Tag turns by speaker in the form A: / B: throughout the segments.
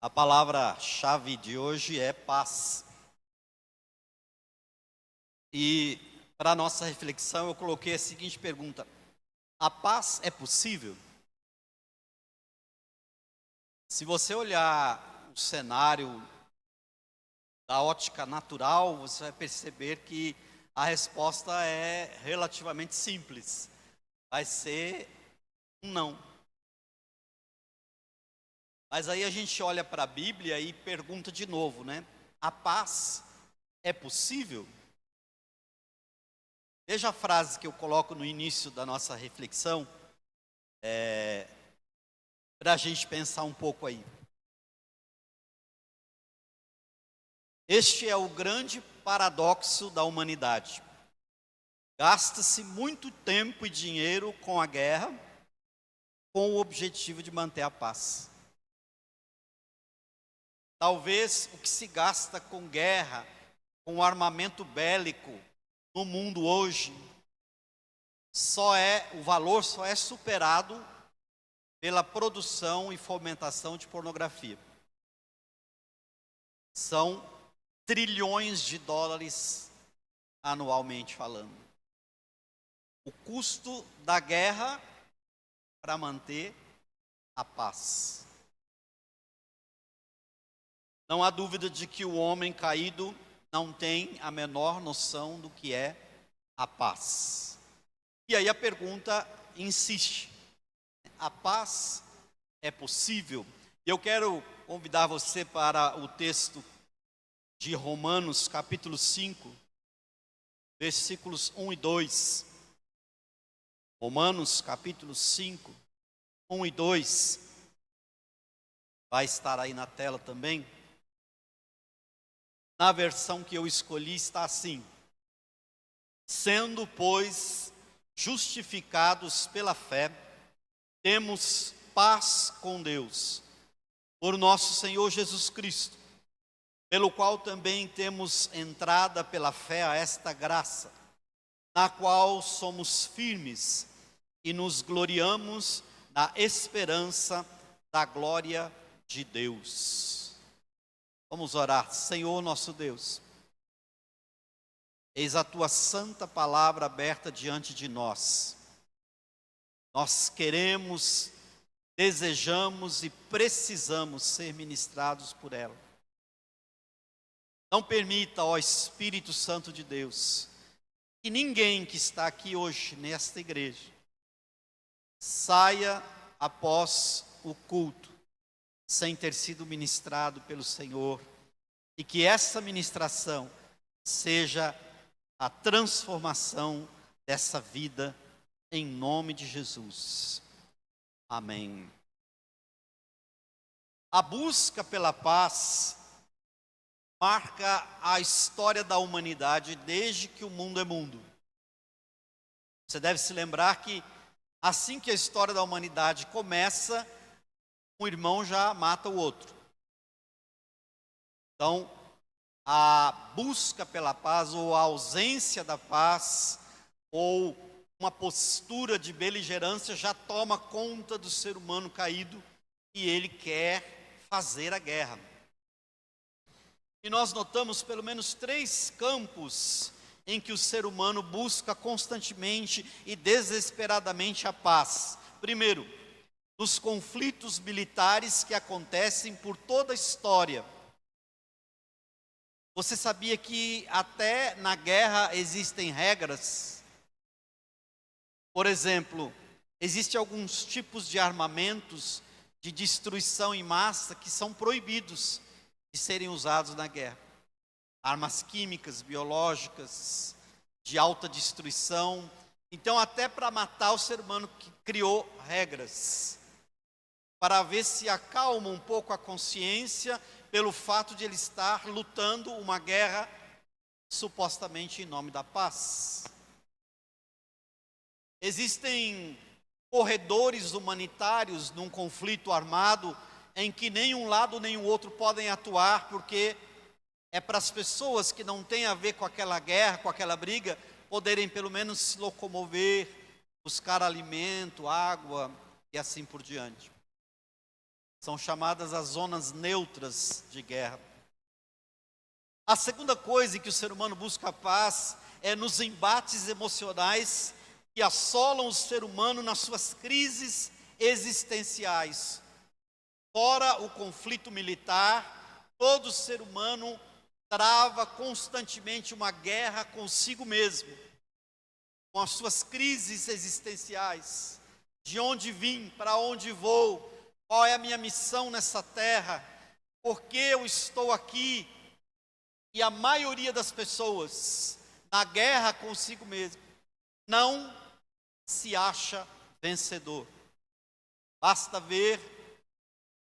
A: A palavra-chave de hoje é paz. E para a nossa reflexão eu coloquei a seguinte pergunta: a paz é possível? Se você olhar o cenário da ótica natural, você vai perceber que a resposta é relativamente simples. Vai ser um não. Mas aí a gente olha para a Bíblia e pergunta de novo, né? A paz é possível? Veja a frase que eu coloco no início da nossa reflexão, para a gente pensar um pouco aí. Este é o grande paradoxo da humanidade. Gasta-se muito tempo e dinheiro com a guerra, com o objetivo de manter a paz. Talvez o que se gasta com guerra, com armamento bélico no mundo hoje, o valor só é superado pela produção e fomentação de pornografia. São trilhões de dólares anualmente falando. O custo da guerra para manter a paz. Não há dúvida de que o homem caído não tem a menor noção do que é a paz. E aí a pergunta insiste: a paz é possível? Eu quero convidar você para o texto de Romanos, capítulo 5, versículos 1 e 2. Romanos, capítulo 5, 1 e 2. Vai estar aí na tela também. Na versão que eu escolhi está assim: sendo, pois, justificados pela fé, temos paz com Deus, por nosso Senhor Jesus Cristo, pelo qual também temos entrada pela fé a esta graça, na qual somos firmes e nos gloriamos na esperança da glória de Deus. Vamos orar. Senhor nosso Deus, eis a tua santa palavra aberta diante de nós. Nós queremos, desejamos e precisamos ser ministrados por ela. Não permita, ó Espírito Santo de Deus, que ninguém que está aqui hoje nesta igreja saia após o culto sem ter sido ministrado pelo Senhor, e que essa ministração seja a transformação dessa vida, em nome de Jesus. Amém. A busca pela paz marca a história da humanidade desde que o mundo é mundo. Você deve se lembrar que assim que a história da humanidade começa, um irmão já mata o outro. Então, a busca pela paz, ou a ausência da paz, ou uma postura de beligerância já toma conta do ser humano caído, e ele quer fazer a guerra. E nós notamos pelo menos 3 campos em que o ser humano busca constantemente e desesperadamente a paz. Primeiro, nos conflitos militares que acontecem por toda a história. Você sabia que até na guerra existem regras? Por exemplo, existem alguns tipos de armamentos de destruição em massa que são proibidos de serem usados na guerra. Armas químicas, biológicas, de alta destruição. Então, até para matar o ser humano que criou regras, para ver se acalma um pouco a consciência pelo fato de ele estar lutando uma guerra supostamente em nome da paz. Existem corredores humanitários num conflito armado em que nem um lado nem o outro podem atuar, porque é para as pessoas que não têm a ver com aquela guerra, com aquela briga, poderem pelo menos se locomover, buscar alimento, água e assim por diante. São chamadas as zonas neutras de guerra. A segunda coisa em que o ser humano busca a paz é nos embates emocionais que assolam o ser humano nas suas crises existenciais. Fora o conflito militar, todo ser humano trava constantemente uma guerra consigo mesmo, com as suas crises existenciais. De onde vim, para onde vou, qual é a minha missão nessa terra, por que eu estou aqui? E a maioria das pessoas, na guerra consigo mesmo, não se acha vencedor. Basta ver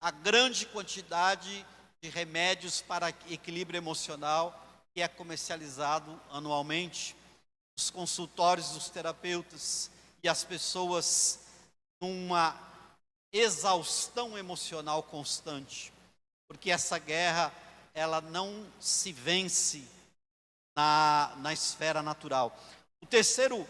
A: a grande quantidade de remédios para equilíbrio emocional que é comercializado anualmente, os consultórios dos terapeutas e as pessoas numa exaustão emocional constante, porque essa guerra ela não se vence na esfera natural. O terceiro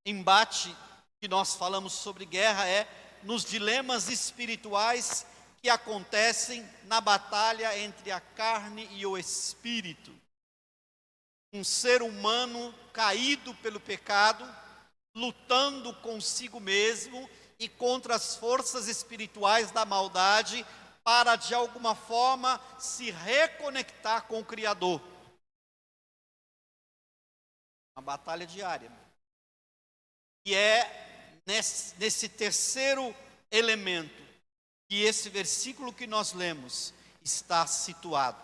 A: embate que nós falamos sobre guerra é nos dilemas espirituais que acontecem na batalha entre a carne e o espírito. Um ser humano caído pelo pecado, lutando consigo mesmo e contra as forças espirituais da maldade, para de alguma forma se reconectar com o Criador. Uma batalha diária. E é nesse terceiro elemento que esse versículo que nós lemos está situado.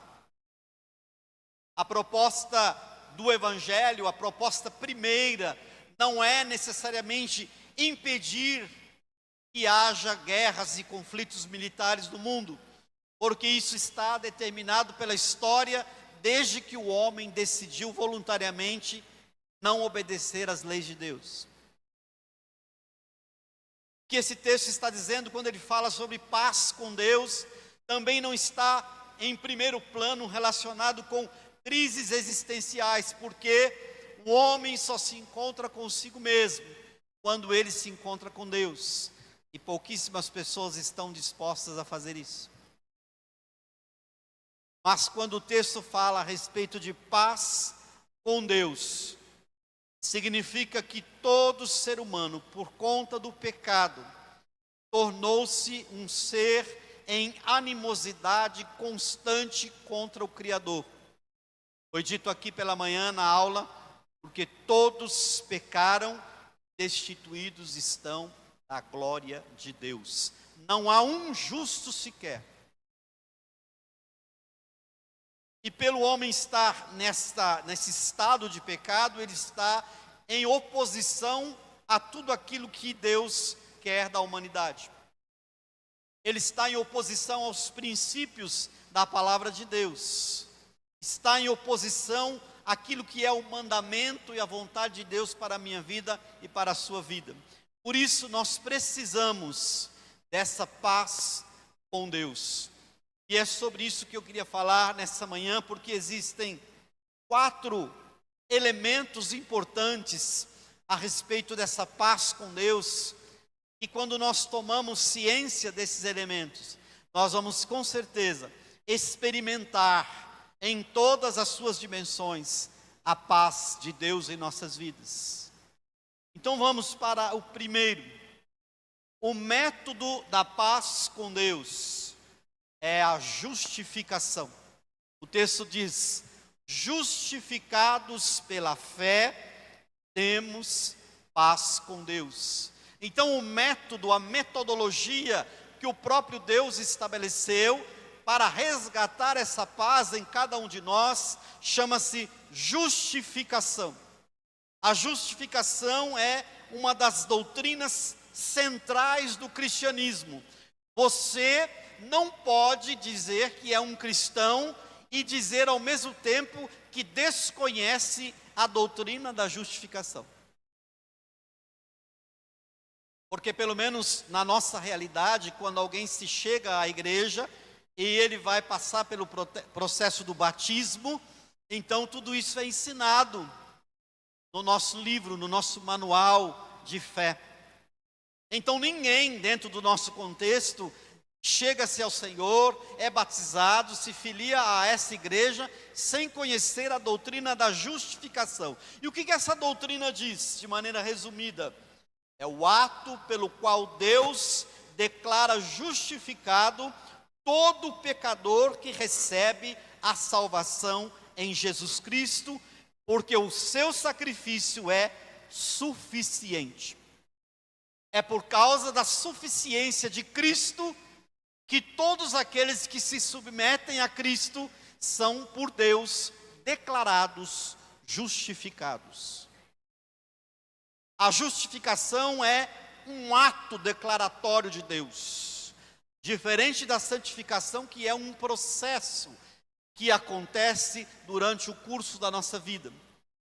A: A proposta do Evangelho, a proposta primeira, não é necessariamente impedir que haja guerras e conflitos militares no mundo, porque isso está determinado pela história desde que o homem decidiu voluntariamente não obedecer às leis de Deus. O que esse texto está dizendo quando ele fala sobre paz com Deus, também não está em primeiro plano relacionado com crises existenciais, porque o homem só se encontra consigo mesmo quando ele se encontra com Deus. E pouquíssimas pessoas estão dispostas a fazer isso. Mas quando o texto fala a respeito de paz com Deus, significa que todo ser humano, por conta do pecado, tornou-se um ser em animosidade constante contra o Criador. Foi dito aqui pela manhã na aula, porque todos pecaram, destituídos estão da glória de Deus. Não há um justo sequer. E pelo homem estar nesse estado de pecado, ele está em oposição a tudo aquilo que Deus quer da humanidade. Ele está em oposição aos princípios da palavra de Deus. Está em oposição àquilo que é o mandamento e a vontade de Deus para a minha vida e para a sua vida. Por isso nós precisamos dessa paz com Deus. E é sobre isso que eu queria falar nessa manhã, porque existem 4 elementos importantes a respeito dessa paz com Deus. E quando nós tomamos ciência desses elementos, nós vamos com certeza experimentar em todas as suas dimensões a paz de Deus em nossas vidas. Então vamos para o primeiro. O método da paz com Deus é a justificação. O texto diz: justificados pela fé, temos paz com Deus. Então o método, a metodologia que o próprio Deus estabeleceu para resgatar essa paz em cada um de nós, chama-se justificação. A justificação é uma das doutrinas centrais do cristianismo. Você não pode dizer que é um cristão e dizer ao mesmo tempo que desconhece a doutrina da justificação. Porque pelo menos na nossa realidade, quando alguém se chega à igreja e ele vai passar pelo processo do batismo, então tudo isso é ensinado no nosso livro, no nosso manual de fé. Então ninguém dentro do nosso contexto chega-se ao Senhor, é batizado, se filia a essa igreja, sem conhecer a doutrina da justificação. E o que essa doutrina diz, de maneira resumida? É o ato pelo qual Deus declara justificado todo pecador que recebe a salvação em Jesus Cristo, porque o seu sacrifício é suficiente. É por causa da suficiência de Cristo que todos aqueles que se submetem a Cristo são por Deus declarados justificados. A justificação é um ato declaratório de Deus, diferente da santificação, que é um processo que acontece durante o curso da nossa vida.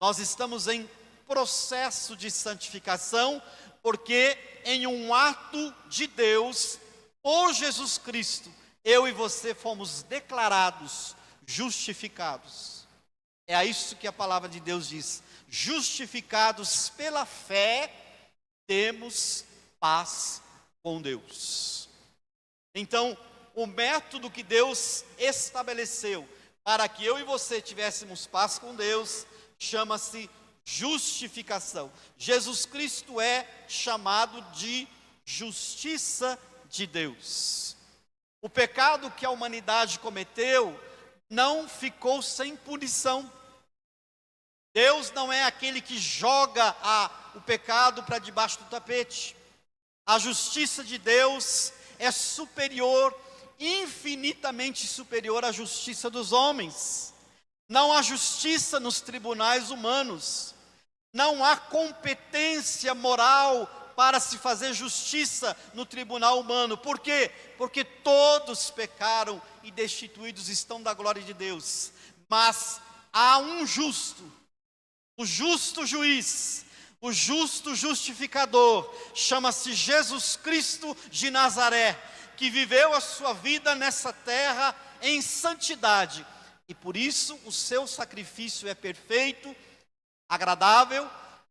A: Nós estamos em processo de santificação, porque em um ato de Deus, por Jesus Cristo, eu e você fomos declarados justificados. É a isso que a palavra de Deus diz: justificados pela fé, temos paz com Deus. Então, o método que Deus estabeleceu para que eu e você tivéssemos paz com Deus chama-se justificação. Jesus Cristo é chamado de justiça de Deus. O pecado que a humanidade cometeu não ficou sem punição. Deus não é aquele que joga o pecado para debaixo do tapete. A justiça de Deus é superior, infinitamente superior à justiça dos homens. Não há justiça nos tribunais humanos. Não há competência moral para se fazer justiça no tribunal humano. Por quê? Porque todos pecaram e destituídos estão da glória de Deus. Mas há um justo, o justo juiz, o justo justificador, chama-se Jesus Cristo de Nazaré, que viveu a sua vida nessa terra em santidade. E por isso o seu sacrifício é perfeito, agradável,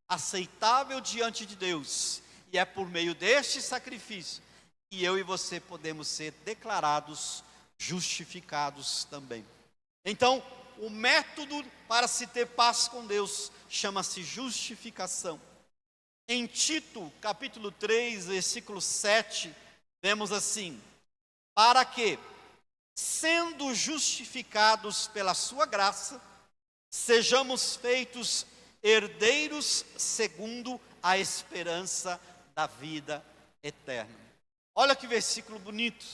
A: aceitável diante de Deus. E é por meio deste sacrifício que eu e você podemos ser declarados justificados também. Então, o método para se ter paz com Deus chama-se justificação. Em Tito, capítulo 3, versículo 7, vemos assim: para que, sendo justificados pela sua graça, sejamos feitos herdeiros segundo a esperança da vida eterna. Olha que versículo bonito.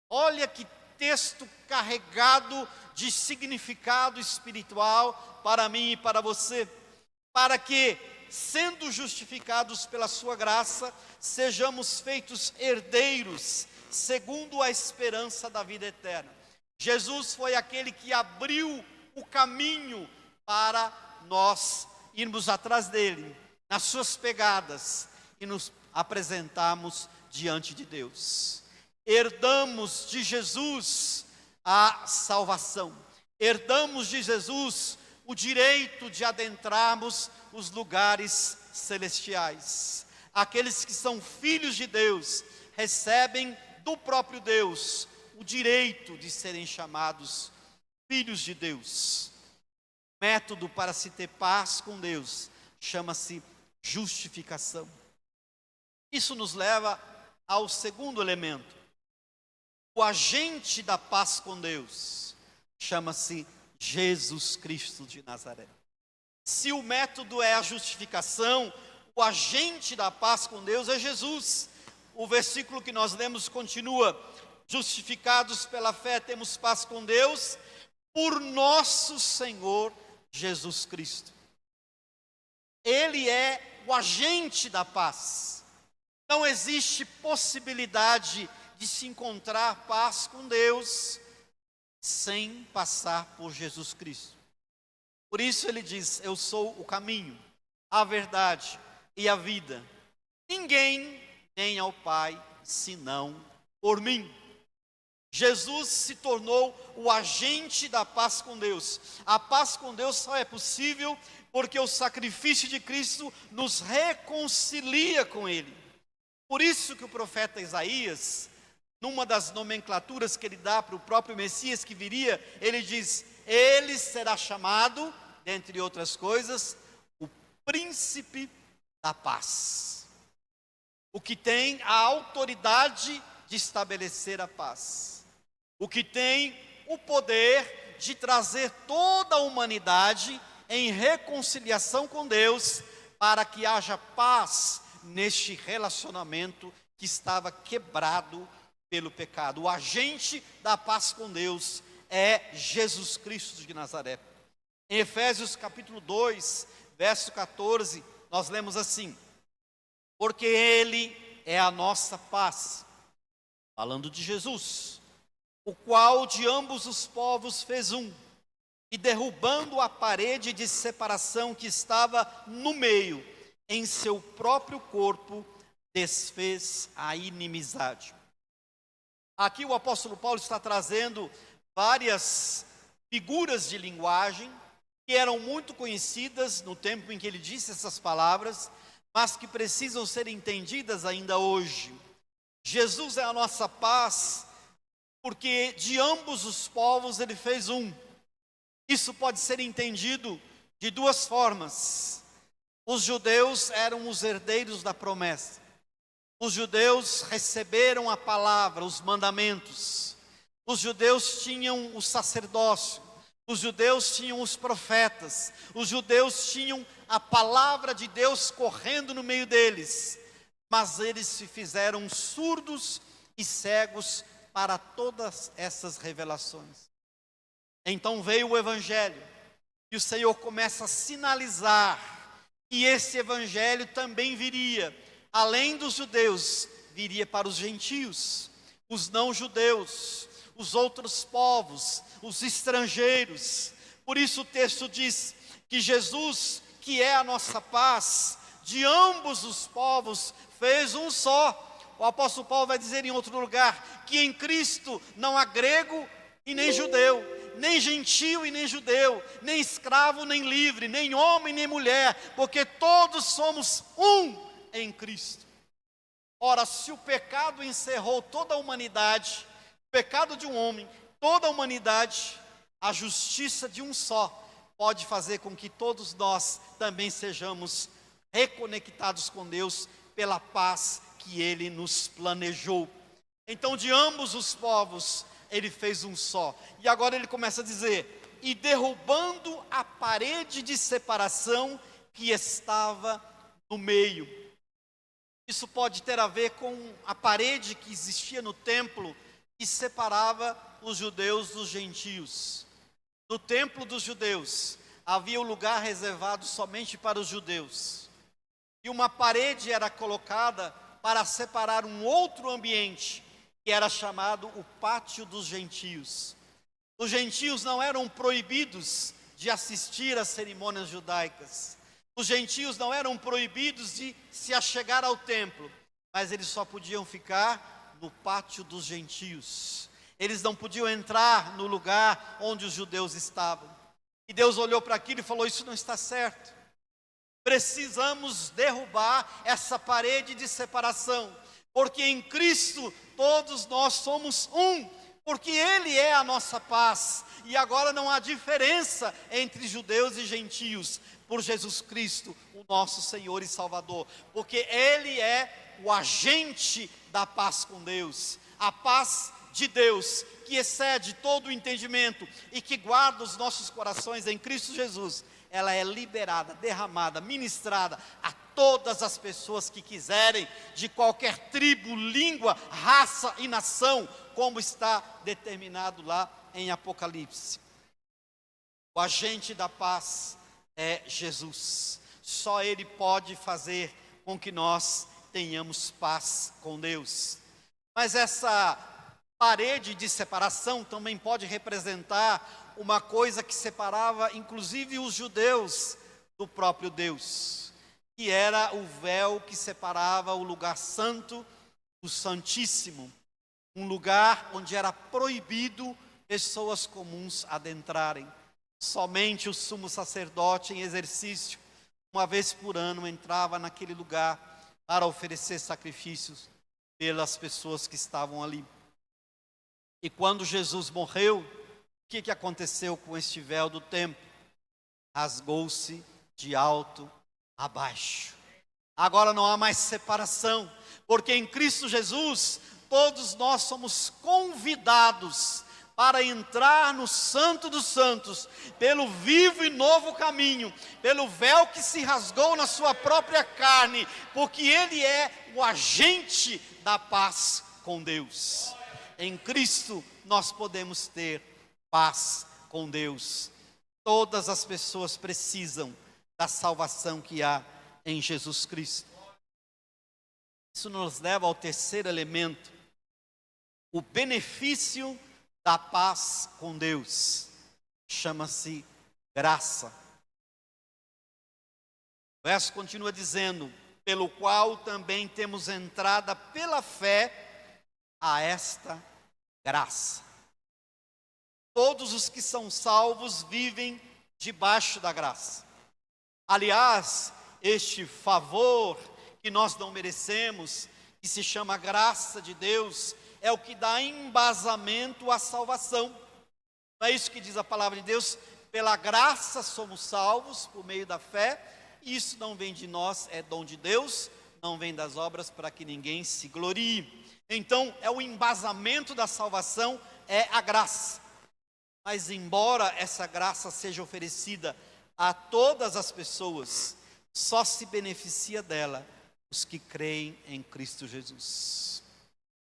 A: Olha que texto carregado de significado espiritual para mim e para você. Para que, sendo justificados pela sua graça, sejamos feitos herdeiros segundo a esperança da vida eterna. Jesus foi aquele que abriu o caminho para nós irmos atrás dele, nas suas pegadas, e nos apresentarmos diante de Deus. Herdamos de Jesus a salvação, herdamos de Jesus o direito de adentrarmos os lugares celestiais. Aqueles que são filhos de Deus recebem do próprio Deus o direito de serem chamados filhos de Deus. O método para se ter paz com Deus chama-se justificação. Isso nos leva ao segundo elemento. O agente da paz com Deus chama-se Jesus Cristo de Nazaré. Se o método é a justificação, o agente da paz com Deus é Jesus. O versículo que nós lemos continua: justificados pela fé temos paz com Deus, por nosso Senhor Jesus Cristo. Ele é o agente da paz. Não existe possibilidade de se encontrar paz com Deus sem passar por Jesus Cristo. Por isso ele diz: eu sou o caminho, a verdade e a vida. Ninguém vem ao Pai senão por mim. Jesus se tornou o agente da paz com Deus. A paz com Deus só é possível porque o sacrifício de Cristo nos reconcilia com Ele. Por isso que o profeta Isaías, numa das nomenclaturas que ele dá para o próprio Messias que viria, ele diz: ele será chamado, dentre outras coisas, o príncipe da paz. O que tem a autoridade de estabelecer a paz. O que tem o poder de trazer toda a humanidade em reconciliação com Deus, para que haja paz neste relacionamento que estava quebrado pelo pecado. O agente da paz com Deus é Jesus Cristo de Nazaré. Em Efésios capítulo 2, verso 14, nós lemos assim: porque Ele é a nossa paz, falando de Jesus, o qual de ambos os povos fez um, e derrubando a parede de separação que estava no meio, em seu próprio corpo, desfez a inimizade. Aqui o apóstolo Paulo está trazendo várias figuras de linguagem que eram muito conhecidas no tempo em que ele disse essas palavras, mas que precisam ser entendidas ainda hoje. Jesus é a nossa paz, porque de ambos os povos ele fez um. Isso pode ser entendido de duas formas. Os judeus eram os herdeiros da promessa. Os judeus receberam a palavra, os mandamentos. Os judeus tinham o sacerdócio. Os judeus tinham os profetas. Os judeus tinham a palavra de Deus correndo no meio deles. Mas eles se fizeram surdos e cegos para todas essas revelações. Então veio o Evangelho, e o Senhor começa a sinalizar que esse Evangelho também viria, além dos judeus, viria para os gentios, os não-judeus, os outros povos, os estrangeiros. Por isso o texto diz que Jesus, que é a nossa paz, de ambos os povos fez um só. O apóstolo Paulo vai dizer em outro lugar que em Cristo não há grego e nem judeu, nem gentio e nem judeu, nem escravo nem livre, nem homem nem mulher, porque todos somos um em Cristo. Ora, se o pecado encerrou toda a humanidade, o pecado de um homem, toda a humanidade, a justiça de um só pode fazer com que todos nós também sejamos reconectados com Deus pela paz que Ele nos planejou. Então, de ambos os povos, Ele fez um só. E agora Ele começa a dizer: e derrubando a parede de separação que estava no meio. Isso pode ter a ver com a parede que existia no templo, que separava os judeus dos gentios. No templo dos judeus, havia um lugar reservado somente para os judeus. E uma parede era colocada para separar um outro ambiente, que era chamado o pátio dos gentios. Os gentios não eram proibidos de assistir às cerimônias judaicas. Os gentios não eram proibidos de se achegar ao templo, mas eles só podiam ficar no pátio dos gentios. Eles não podiam entrar no lugar onde os judeus estavam. E Deus olhou para aquilo e falou: isso não está certo. Precisamos derrubar essa parede de separação, porque em Cristo todos nós somos um, porque Ele é a nossa paz. E agora não há diferença entre judeus e gentios, por Jesus Cristo, o nosso Senhor e Salvador, porque Ele é o agente da paz com Deus, a paz de Deus, que excede todo o entendimento e que guarda os nossos corações em Cristo Jesus. Ela é liberada, derramada, ministrada a todas as pessoas que quiserem, de qualquer tribo, língua, raça e nação, como está determinado lá em Apocalipse. O agente da paz é Jesus. Só Ele pode fazer com que nós tenhamos paz com Deus. Mas essa parede de separação também pode representar uma coisa que separava inclusive os judeus do próprio Deus, que era o véu que separava o lugar santo do santíssimo, um lugar onde era proibido pessoas comuns adentrarem. Somente o sumo sacerdote em exercício, uma vez por ano, entrava naquele lugar para oferecer sacrifícios pelas pessoas que estavam ali. E quando Jesus morreu, o que aconteceu com este véu do templo? Rasgou-se de alto a baixo. Agora não há mais separação, porque em Cristo Jesus todos nós somos convidados para entrar no Santo dos Santos, pelo vivo e novo caminho, pelo véu que se rasgou na sua própria carne, porque Ele é o agente da paz com Deus. Em Cristo nós podemos ter paz com Deus. Todas as pessoas precisam da salvação que há em Jesus Cristo. Isso nos leva ao terceiro elemento, o benefício da paz com Deus. Chama-se graça. O verso continua dizendo: pelo qual também temos entrada pela fé a esta graça. Todos os que são salvos vivem debaixo da graça. Aliás, este favor que nós não merecemos, que se chama graça de Deus, é o que dá embasamento à salvação. Não é isso que diz a palavra de Deus? Pela graça somos salvos por meio da fé. Isso não vem de nós, é dom de Deus, não vem das obras para que ninguém se glorie. Então, é o embasamento da salvação, é a graça. Mas embora essa graça seja oferecida a todas as pessoas, só se beneficia dela os que creem em Cristo Jesus.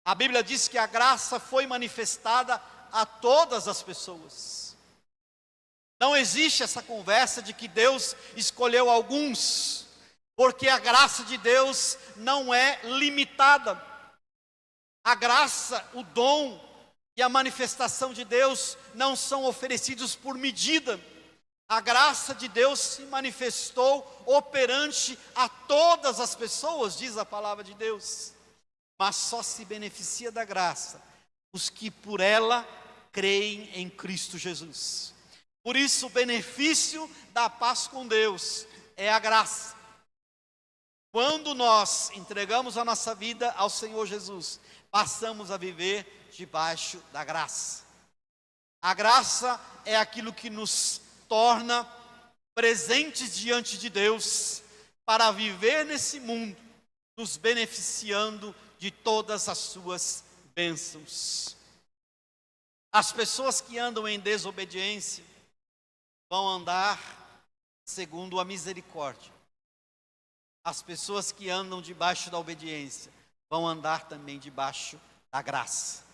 A: A Bíblia diz que a graça foi manifestada a todas as pessoas. Não existe essa conversa de que Deus escolheu alguns, porque a graça de Deus não é limitada. A graça, o dom e a manifestação de Deus não são oferecidos por medida. A graça de Deus se manifestou operante a todas as pessoas, diz a palavra de Deus. Mas só se beneficia da graça os que por ela creem em Cristo Jesus. Por isso o benefício da paz com Deus é a graça. Quando nós entregamos a nossa vida ao Senhor Jesus, passamos a viver debaixo da graça. A graça é aquilo que nos torna presentes diante de Deus para viver nesse mundo, nos beneficiando de todas as suas bênçãos. As pessoas que andam em desobediência vão andar segundo a misericórdia. As pessoas que andam debaixo da obediência vão andar também debaixo da graça.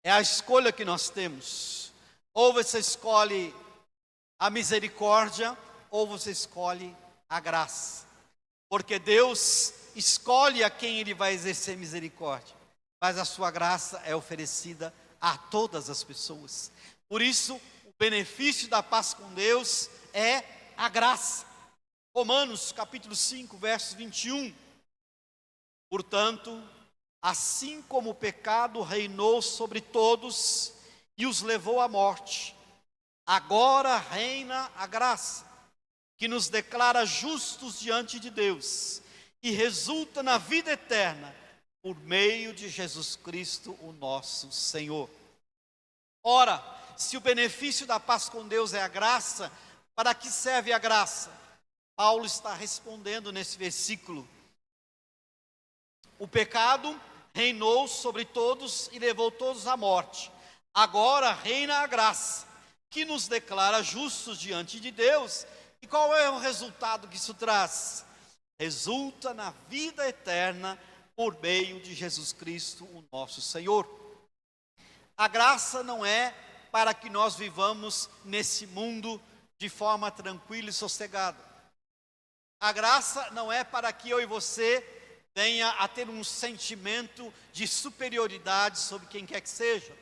A: É a escolha que nós temos. Ou você escolhe a misericórdia, ou você escolhe a graça. Porque Deus escolhe a quem Ele vai exercer misericórdia, mas a sua graça é oferecida a todas as pessoas. Por isso, o benefício da paz com Deus é a graça. Romanos capítulo 5, verso 21. Portanto, assim como o pecado reinou sobre todos e os levou à morte, agora reina a graça, que nos declara justos diante de Deus e resulta na vida eterna por meio de Jesus Cristo, o nosso Senhor. Ora, se o benefício da paz com Deus é a graça, para que serve a graça? Paulo está respondendo nesse versículo. O pecado reinou sobre todos e levou todos à morte. Agora reina a graça, que nos declara justos diante de Deus. E qual é o resultado que isso traz? Resulta na vida eterna por meio de Jesus Cristo, o nosso Senhor. A graça não é para que nós vivamos nesse mundo de forma tranquila e sossegada. A graça não é para que eu e você venha a ter um sentimento de superioridade sobre quem quer que seja.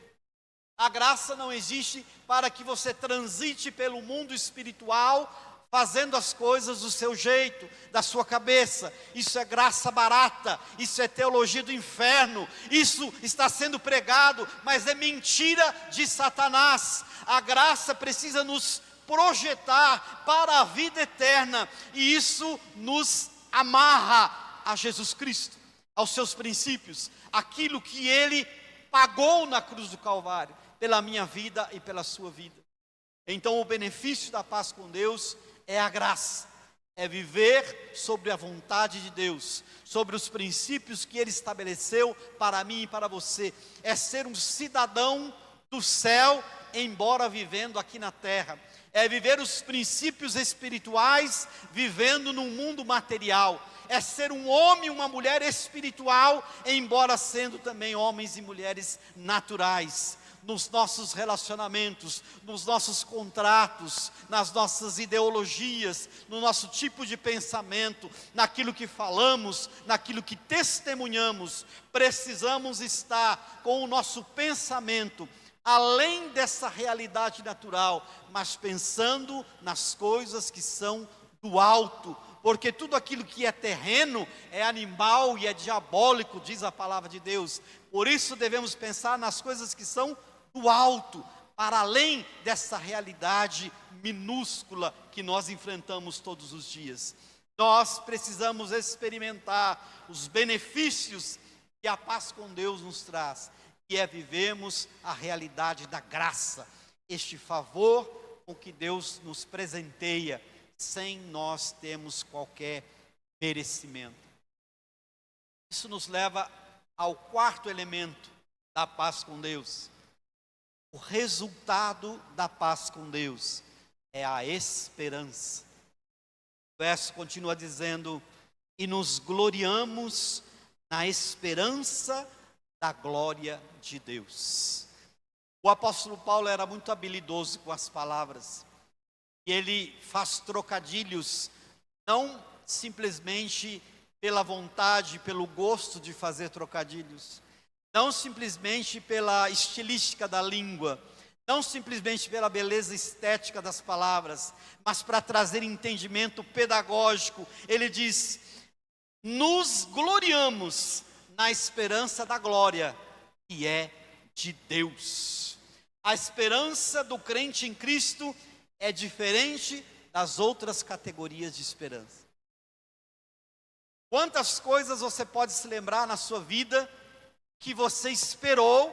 A: A graça não existe para que você transite pelo mundo espiritual fazendo as coisas do seu jeito, da sua cabeça. Isso é graça barata, isso é teologia do inferno, isso está sendo pregado, mas é mentira de Satanás. A graça precisa nos projetar para a vida eterna, e isso nos amarra a Jesus Cristo, aos seus princípios, aquilo que Ele pagou na cruz do Calvário, pela minha vida e pela sua vida. Então o benefício da paz com Deus é a graça, é viver sobre a vontade de Deus, sobre os princípios que Ele estabeleceu para mim e para você, é ser um cidadão do céu, embora vivendo aqui na terra, é viver os princípios espirituais, vivendo num mundo material, é ser um homem e uma mulher espiritual, embora sendo também homens e mulheres naturais, nos nossos relacionamentos, nos nossos contratos, nas nossas ideologias, no nosso tipo de pensamento, naquilo que falamos, naquilo que testemunhamos. Precisamos estar com o nosso pensamento além dessa realidade natural, mas pensando nas coisas que são do alto, porque tudo aquilo que é terreno é animal e é diabólico, diz a palavra de Deus. Por isso devemos pensar nas coisas que são do alto, para além dessa realidade minúscula que nós enfrentamos todos os dias. Nós precisamos experimentar os benefícios que a paz com Deus nos traz, que é vivermos a realidade da graça, este favor com que Deus nos presenteia, sem nós termos qualquer merecimento. Isso nos leva ao quarto elemento da paz com Deus. O resultado da paz com Deus é a esperança. O verso continua dizendo: e nos gloriamos na esperança da glória de Deus. O apóstolo Paulo era muito habilidoso com as palavras, e ele faz trocadilhos, não simplesmente pela vontade, pelo gosto de fazer trocadilhos, não simplesmente pela estilística da língua, não simplesmente pela beleza estética das palavras, mas para trazer entendimento pedagógico. Ele diz: nos gloriamos na esperança da glória, que é de Deus. A esperança do crente em Cristo é diferente das outras categorias de esperança. Quantas coisas você pode se lembrar na sua vida que você esperou,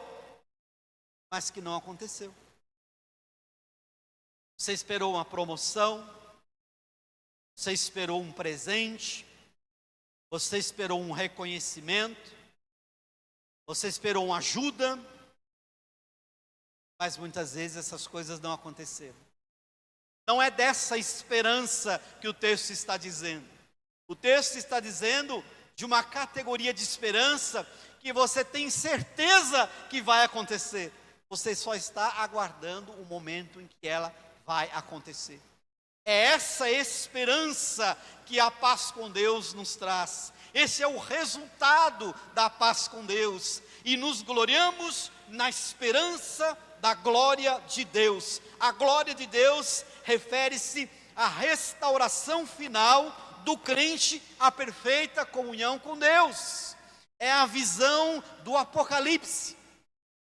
A: mas que não aconteceu? Você esperou uma promoção, você esperou um presente, você esperou um reconhecimento, você esperou uma ajuda, mas muitas vezes essas coisas não aconteceram. Não é dessa esperança que o texto está dizendo. O texto está dizendo de uma categoria de esperança que você tem certeza que vai acontecer. Você só está aguardando o momento em que ela vai acontecer. É essa esperança que a paz com Deus nos traz. Esse é o resultado da paz com Deus. E nos gloriamos na esperança da glória de Deus. A glória de Deus refere-se à restauração final do crente à perfeita comunhão com Deus. É a visão do Apocalipse,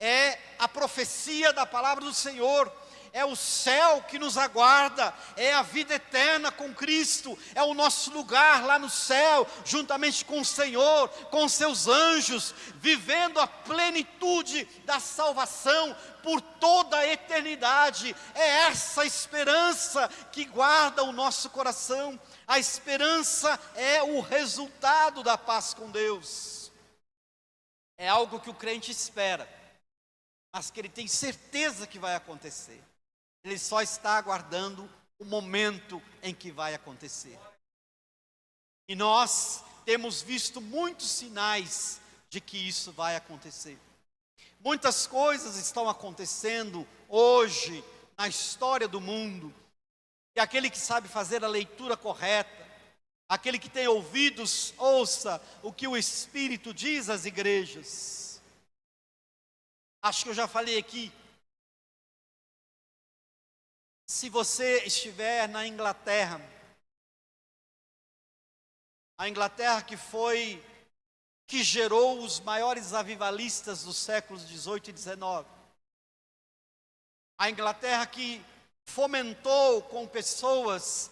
A: é a profecia da palavra do Senhor, é o céu que nos aguarda, é a vida eterna com Cristo, é o nosso lugar lá no céu, juntamente com o Senhor, com seus anjos, vivendo a plenitude da salvação por toda a eternidade. É essa esperança que guarda o nosso coração. A esperança é o resultado da paz com Deus. É algo que o crente espera, mas que ele tem certeza que vai acontecer. Ele só está aguardando o momento em que vai acontecer. E nós temos visto muitos sinais de que isso vai acontecer. Muitas coisas estão acontecendo hoje na história do mundo. E aquele que sabe fazer a leitura correta, aquele que tem ouvidos, ouça o que o Espírito diz às igrejas. Acho que eu já falei aqui. Se você estiver na Inglaterra, a Inglaterra que gerou os maiores avivalistas dos séculos 18 e 19, a Inglaterra que fomentou com pessoas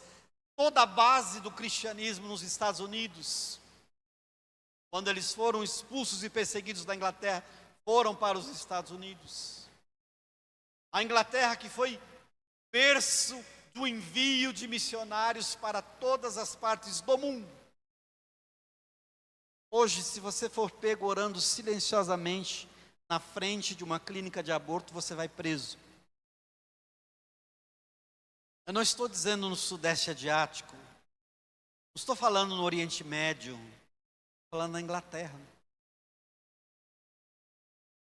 A: toda a base do cristianismo nos Estados Unidos, quando eles foram expulsos e perseguidos da Inglaterra, foram para os Estados Unidos. A Inglaterra, que foi berço do envio de missionários para todas as partes do mundo. Hoje, se você for pego orando silenciosamente na frente de uma clínica de aborto, você vai preso. Eu não estou dizendo no Sudeste Asiático, não estou falando no Oriente Médio, estou falando na Inglaterra.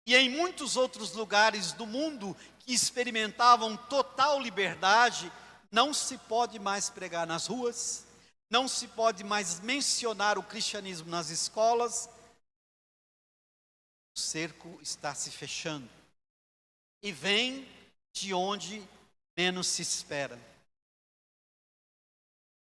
A: E em muitos outros lugares do mundo que experimentavam total liberdade, não se pode mais pregar nas ruas, não se pode mais mencionar o cristianismo nas escolas. O cerco está se fechando e vem de onde menos se espera.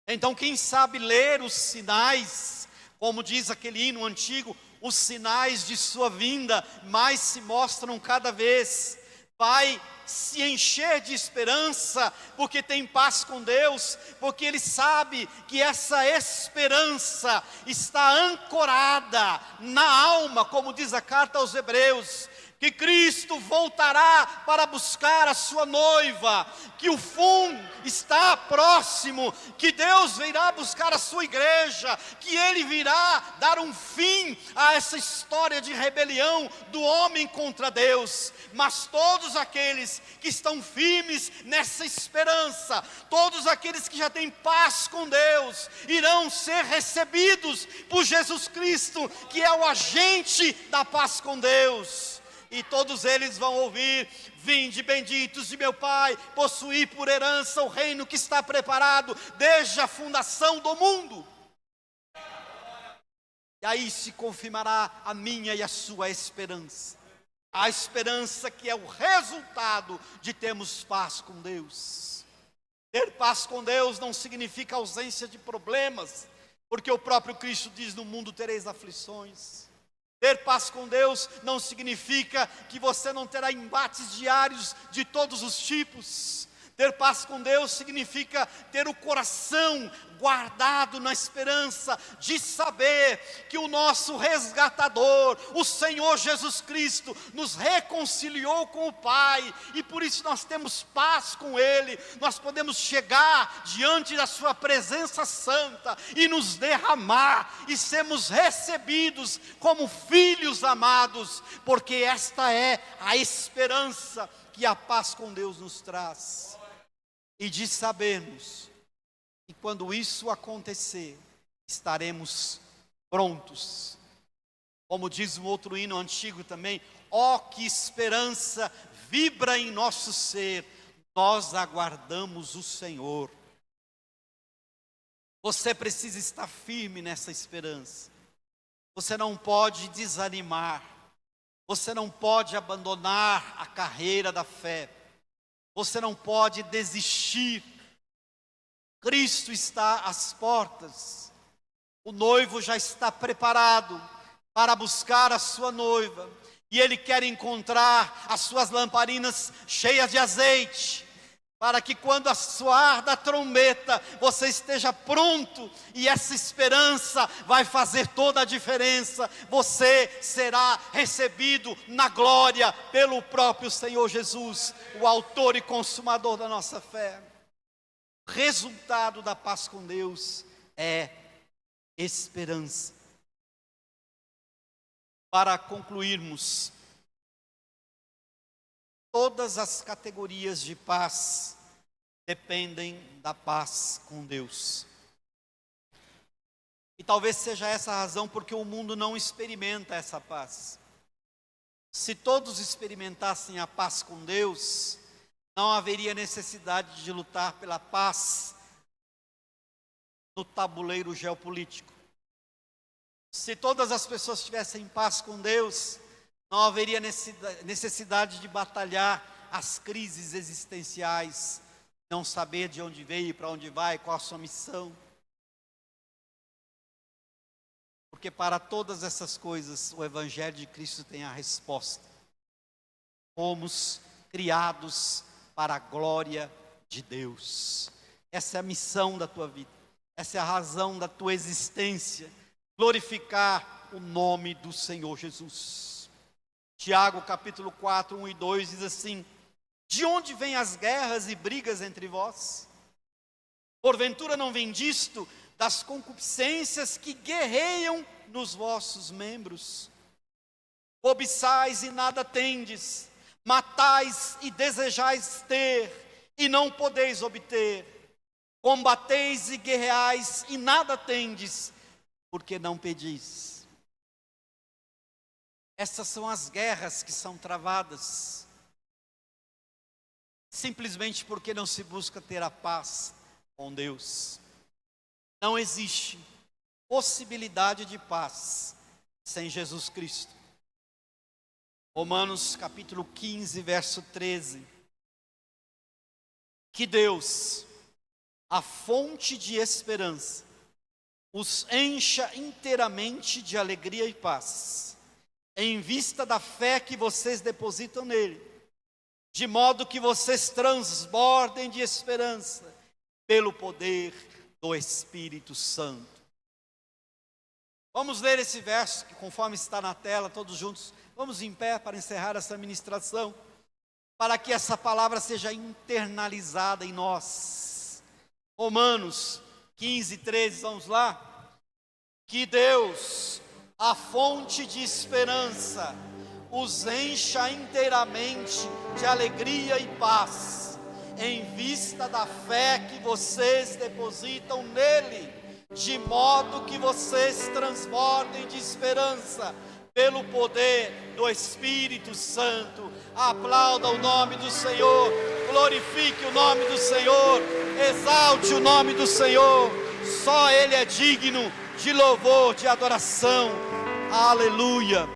A: Então, quem sabe ler os sinais, como diz aquele hino antigo, os sinais de sua vinda mais se mostram cada vez, vai se encher de esperança, porque tem paz com Deus, porque ele sabe que essa esperança está ancorada na alma, como diz a carta aos Hebreus, que Cristo voltará para buscar a sua noiva, que o fim está próximo, que Deus virá buscar a sua igreja, que Ele virá dar um fim a essa história de rebelião do homem contra Deus. Mas todos aqueles que estão firmes nessa esperança, todos aqueles que já têm paz com Deus, irão ser recebidos por Jesus Cristo, que é o agente da paz com Deus. E todos eles vão ouvir: vinde benditos de meu Pai, possuir por herança o reino que está preparado desde a fundação do mundo. E aí se confirmará a minha e a sua esperança. A esperança que é o resultado de termos paz com Deus. Ter paz com Deus não significa ausência de problemas, porque o próprio Cristo diz: no mundo tereis aflições. Ter paz com Deus não significa que você não terá embates diários de todos os tipos. Ter paz com Deus significa ter o coração guardado na esperança de saber que o nosso resgatador, o Senhor Jesus Cristo, nos reconciliou com o Pai, e por isso nós temos paz com Ele. Nós podemos chegar diante da sua presença santa e nos derramar e sermos recebidos como filhos amados, porque esta é a esperança que a paz com Deus nos traz. E de sabermos que quando isso acontecer, estaremos prontos. Como diz um outro hino antigo também: ó, que esperança vibra em nosso ser, nós aguardamos o Senhor. Você precisa estar firme nessa esperança. Você não pode desanimar. Você não pode abandonar a carreira da fé. Você não pode desistir. Cristo está às portas. O noivo já está preparado para buscar a sua noiva. E Ele quer encontrar as suas lamparinas cheias de azeite, para que quando soar da trombeta, você esteja pronto, e essa esperança vai fazer toda a diferença. Você será recebido na glória pelo próprio Senhor Jesus, o autor e consumador da nossa fé. O resultado da paz com Deus é esperança. Para concluirmos, todas as categorias de paz dependem da paz com Deus. E talvez seja essa a razão porque o mundo não experimenta essa paz. Se todos experimentassem a paz com Deus, não haveria necessidade de lutar pela paz no tabuleiro geopolítico. Se todas as pessoas tivessem paz com Deus, não haveria necessidade de batalhar as crises existenciais, não saber de onde veio, para onde vai, qual a sua missão. Porque para todas essas coisas, o Evangelho de Cristo tem a resposta. Fomos criados para a glória de Deus. Essa é a missão da tua vida. Essa é a razão da tua existência. Glorificar o nome do Senhor Jesus. Tiago capítulo 4, 1 e 2 diz assim: de onde vêm as guerras e brigas entre vós? Porventura não vem disto, das concupiscências que guerreiam nos vossos membros? Cobiçais e nada tendes, matais e desejais ter, e não podeis obter. Combateis e guerreais e nada tendes, porque não pedis. Essas são as guerras que são travadas, simplesmente porque não se busca ter a paz com Deus. Não existe possibilidade de paz sem Jesus Cristo. Romanos capítulo 15, verso 13. Que Deus, a fonte de esperança, os encha inteiramente de alegria e paz, em vista da fé que vocês depositam nele, de modo que vocês transbordem de esperança, pelo poder do Espírito Santo. Vamos ler esse verso, que conforme está na tela, todos juntos. Vamos em pé para encerrar essa ministração, para que essa palavra seja internalizada em nós. Romanos 15, 13, vamos lá? Que Deus, a fonte de esperança, os encha inteiramente de alegria e paz, em vista da fé que vocês depositam nele, de modo que vocês transbordem de esperança, pelo poder do Espírito Santo. Aplauda o nome do Senhor, glorifique o nome do Senhor, exalte o nome do Senhor. Só Ele é digno de louvor, de adoração. Aleluia.